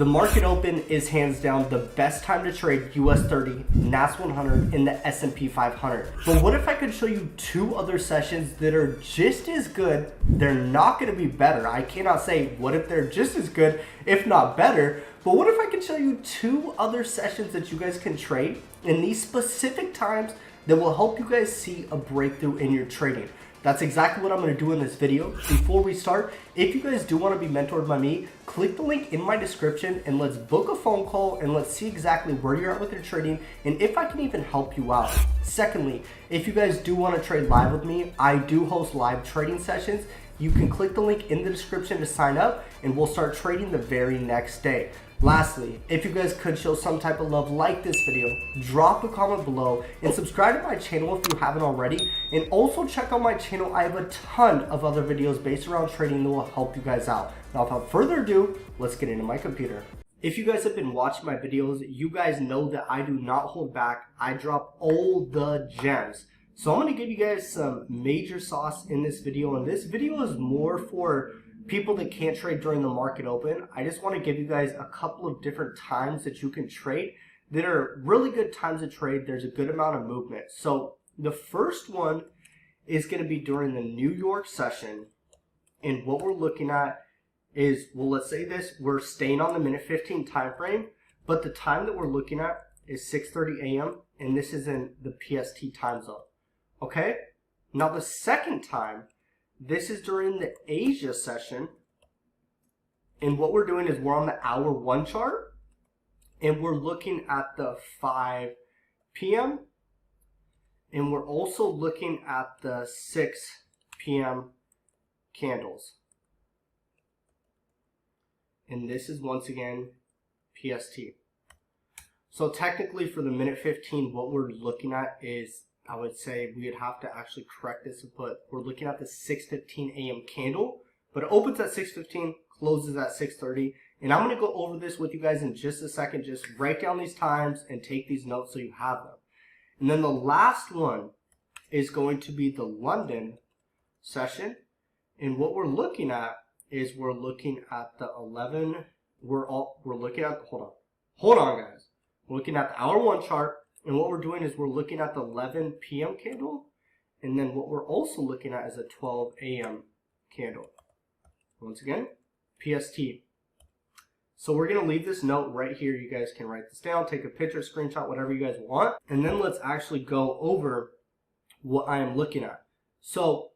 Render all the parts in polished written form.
The market open is hands down the best time to trade US30 NAS100 in the S&P 500. But what if I could show you two other sessions that are just as good? They're not going to be better. I cannot say what if they're just as good, if not better. But what if I could show you two other sessions that you guys can trade in these specific times that will help you guys see a breakthrough in your trading? That's exactly what I'm going to do in this video. Before we start, if you guys do want to be mentored by me, click the link in my description and let's book a phone call and let's see exactly where you're at with your trading and if I can even help you out. Secondly, if you guys do want to trade live with me, I do host live trading sessions. You can click the link in the description to sign up and we'll start trading the very next day. Lastly, if you guys could show some type of love, like this video, drop a comment below, and subscribe to my channel if you haven't already. And also check out my channel. I have a ton of other videos based around trading that will help you guys out. Now without further ado, let's get into my computer. If you guys have been watching my videos, you guys know that I do not hold back. I drop all the gems. So I'm going to give you guys some major sauce in this video, and this video is more for people that can't trade during the market open. I just want to give you guys a couple of different times that you can trade that are really good times to trade. There's a good amount of movement. So the first one is going to be during the New York session, and what we're looking at is, well, let's say this, we're staying on the minute 15 time frame, but the time that we're looking at is 6:30 a.m. and this is in the PST time zone. Okay, now the second time, this is during the Asia session, and what we're doing is we're on the hour 1 chart and we're looking at the 5 p.m. and we're also looking at the 6 p.m. candles, and this is once again PST. So technically for the minute 15, what we're looking at is, I would say we would have to actually correct this and put, we're looking at the 6:15 a.m. candle, but it opens at 6:15, closes at 6:30, and I'm going to go over this with you guys in just a second. Just write down these times and take these notes so you have them. And then the last one is going to be the London session, and what we're looking at is we're looking at the 11, we're looking at, hold on guys, we're looking at the hour 1 chart. And what we're doing is we're looking at the 11 p.m. candle, and then what we're also looking at is a 12 a.m. candle. Once again, PST. So we're going to leave this note right here. You guys can write this down, take a picture, screenshot, whatever you guys want. And then let's actually go over what I am looking at. So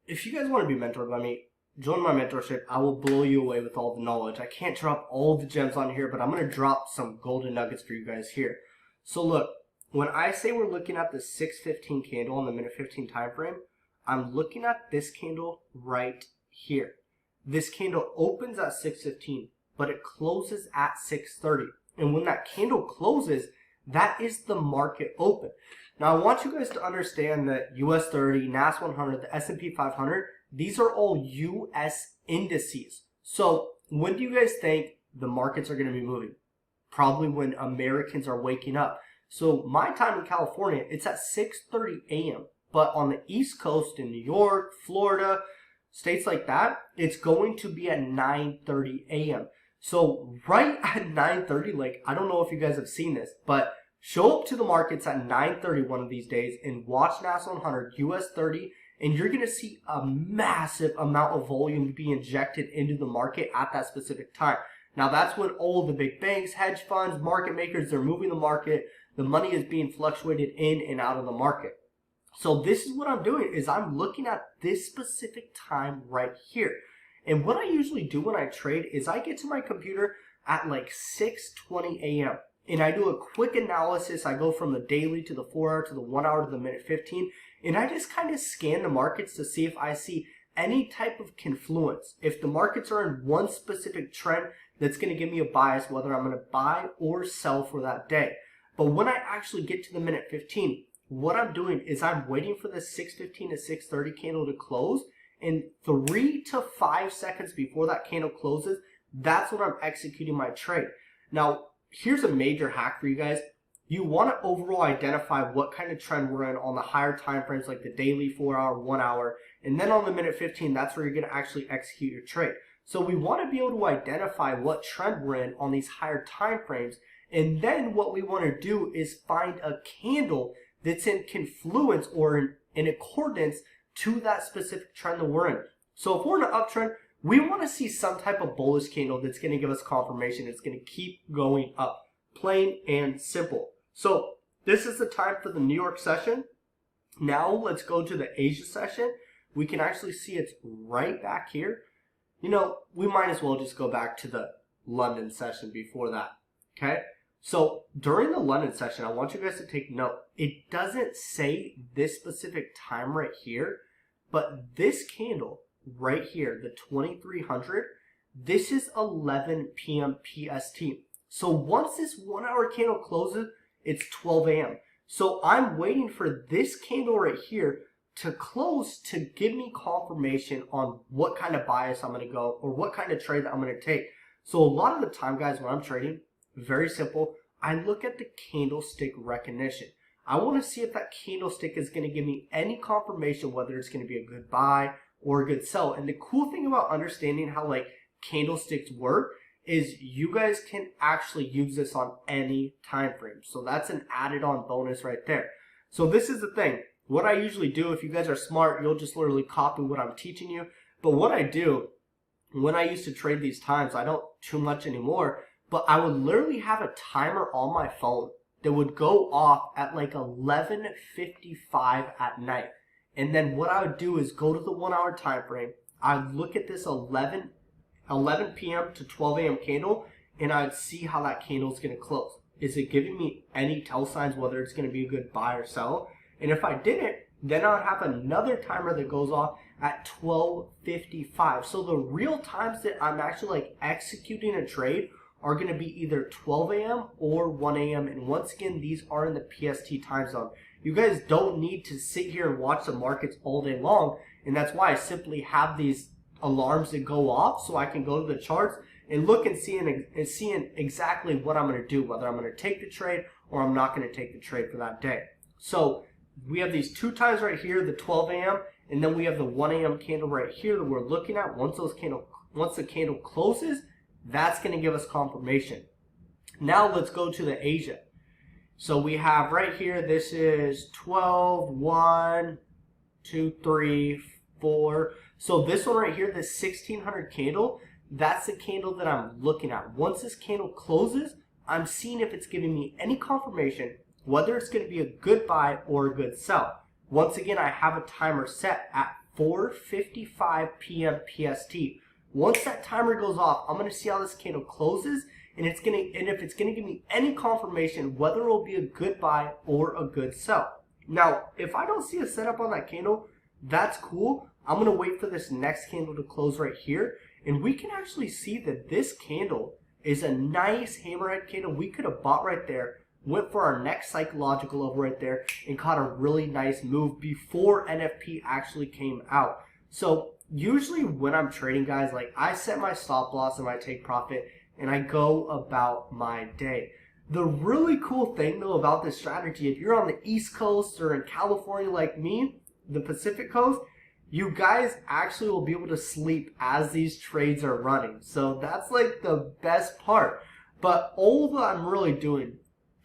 if you guys want to be mentored by me, join my mentorship. I will blow you away with all the knowledge. I can't drop all the gems on here, but I'm going to drop some golden nuggets for you guys here. So look, when I say we're looking at the 6:15 candle on the minute 15 time frame, I'm looking at this candle right here. This candle opens at 6:15, but it closes at 6:30. And when that candle closes, that is the market open. Now I want you guys to understand that US30, NAS100, the S&P 500, these are all US indices. So when do you guys think the markets are going to be moving? Probably when Americans are waking up. So my time in California, it's at 6:30 a.m. But on the East Coast in New York, Florida, states like that, it's going to be at 9:30 a.m. So right at 9:30, like, I don't know if you guys have seen this, but show up to the markets at 9:30 one of these days and watch NAS100 US30, and you're going to see a massive amount of volume be injected into the market at that specific time. Now that's when all the big banks, hedge funds, market makers, they're moving the market. The money is being fluctuated in and out of the market. So this is what I'm doing, is I'm looking at this specific time right here. And what I usually do when I trade is I get to my computer at like 6:20 a.m. and I do a quick analysis. I go from the daily to the 4 hour to the 1 hour to the minute 15, and I just kind of scan the markets to see if I see any type of confluence. If the markets are in one specific trend, that's going to give me a bias whether I'm going to buy or sell for that day. But when I actually get to the minute 15, what I'm doing is I'm waiting for the 6:15 to 6:30 candle to close, and 3 to 5 seconds before that candle closes, that's when I'm executing my trade. Now, here's a major hack for you guys. You want to overall identify what kind of trend we're in on the higher time frames, like the daily, 4 hour, 1 hour, and then on the minute 15, that's where you're going to actually execute your trade. So we want to be able to identify what trend we're in on these higher time frames. And then what we want to do is find a candle that's in confluence or in accordance to that specific trend that we're in. So if we're in an uptrend, we want to see some type of bullish candle that's going to give us confirmation. It's going to keep going up. Plain and simple. So this is the time for the New York session. Now let's go to the Asia session. We can actually see it's right back here. You know, we might as well just go back to the London session before that. Okay? So during the London session, I want you guys to take note. It doesn't say this specific time right here, but this candle right here, the 2300, this is 11 p.m. PST. So once this 1 hour candle closes, it's 12 a.m. So I'm waiting for this candle right here to close to give me confirmation on what kind of bias I'm going to go or what kind of trade that I'm going to take. So a lot of the time, guys, when I'm trading, very simple, I look at the candlestick recognition. I want to see if that candlestick is going to give me any confirmation whether it's going to be a good buy or a good sell. And the cool thing about understanding how like candlesticks work is you guys can actually use this on any time frame. So that's an added on bonus right there. So this is the thing. What I usually do, if you guys are smart, you'll just literally copy what I'm teaching you. But what I do, when I used to trade these times, I don't too much anymore, but I would literally have a timer on my phone that would go off at like 11:55 at night. And then what I would do is go to the 1 hour time frame. I'd look at this 11 p.m. to 12 a.m. candle, and I'd see how that candle is going to close. Is it giving me any tell signs whether it's going to be a good buy or sell? And if I didn't, then I would have another timer that goes off at 12:55. So the real times that I'm actually like executing a trade are going to be either 12 a.m. or 1 a.m. And once again, these are in the PST time zone. You guys don't need to sit here and watch the markets all day long. And that's why I simply have these alarms that go off so I can go to the charts and look and seeing exactly what I'm going to do, whether I'm going to take the trade or I'm not going to take the trade for that day. So we have these two times right here, the 12 a.m. and then we have the 1 a.m. candle right here that we're looking at. Once the candle closes, that's going to give us confirmation. Now let's go to the Asia. So we have right here, this is 12, 1, 2, 3, 4. So this one right here, the 1600 candle, that's the candle that I'm looking at. Once this candle closes, I'm seeing if it's giving me any confirmation whether it's going to be a good buy or a good sell. Once again, I have a timer set at 4:55 p.m. PST. Once that timer goes off, I'm going to see how this candle closes, and if it's going to give me any confirmation whether it will be a good buy or a good sell. Now, if I don't see a setup on that candle, that's cool. I'm going to wait for this next candle to close right here, and we can actually see that this candle is a nice hammerhead candle. We could have bought right there, went for our next psychological level right there, and caught a really nice move before NFP actually came out. So usually when I'm trading, guys, like I set my stop loss and my take profit, and I go about my day. The really cool thing though about this strategy, if you're on the East Coast or in California like me, the Pacific Coast, you guys actually will be able to sleep as these trades are running. So that's like the best part. But all that I'm really doing,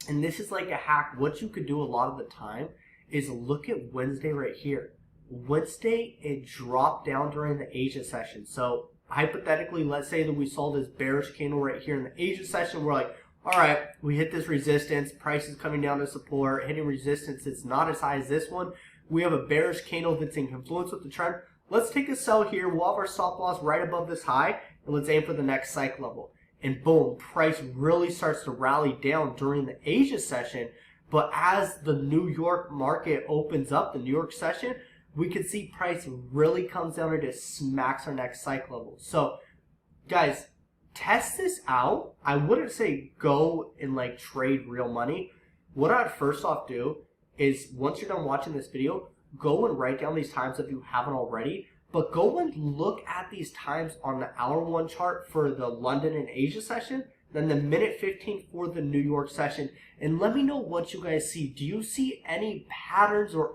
and this is like a hack, what you could do a lot of the time is look at Wednesday right here. Wednesday, it dropped down during the Asia session. So hypothetically, let's say that we saw this bearish candle right here in the Asia session. We're like, all right, we hit this resistance. Price is coming down to support, hitting resistance. It's not as high as this one. We have a bearish candle that's in confluence with the trend. Let's take a sell here. We'll have our stop loss right above this high, and let's aim for the next cycle level. And boom, price really starts to rally down during the Asia session. But as the New York market opens up, the New York session, we can see price really comes down and just smacks our next cycle level. So guys, test this out. I wouldn't say go and like trade real money. What I'd first off do is once you're done watching this video, go and write down these times if you haven't already. But go and look at these times on the hour 1 chart for the London and Asia session, then the minute 15 for the New York session, and let me know what you guys see. Do you see any patterns or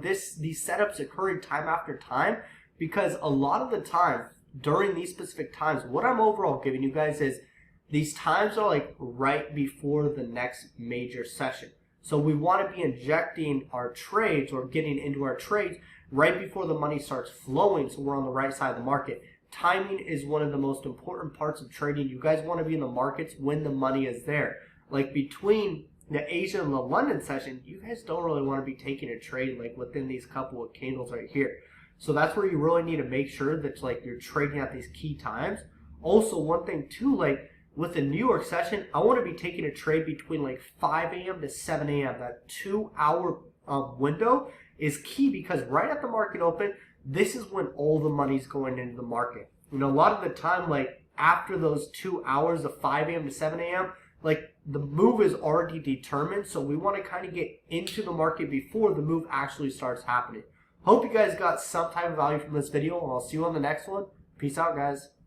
these setups occurring time after time? Because a lot of the time, during these specific times, what I'm overall giving you guys is these times are like right before the next major session. So we want to be injecting our trades or getting into our trades right before the money starts flowing, so we're on the right side of the market. Timing is one of the most important parts of trading. You guys want to be in the markets when the money is there. Like between the Asia and the London session, you guys don't really want to be taking a trade like within these couple of candles right here. So that's where you really need to make sure that like you're trading at these key times. Also, one thing too, like with the New York session, I want to be taking a trade between like 5 a.m. to 7 a.m. That 2-hour window is key, because right at the market open, this is when all the money's going into the market. You know, a lot of the time, like after those 2 hours of 5 a.m. to 7 a.m., like the move is already determined. So we want to kind of get into the market before the move actually starts happening. Hope you guys got some type of value from this video, and I'll see you on the next one. Peace out, guys.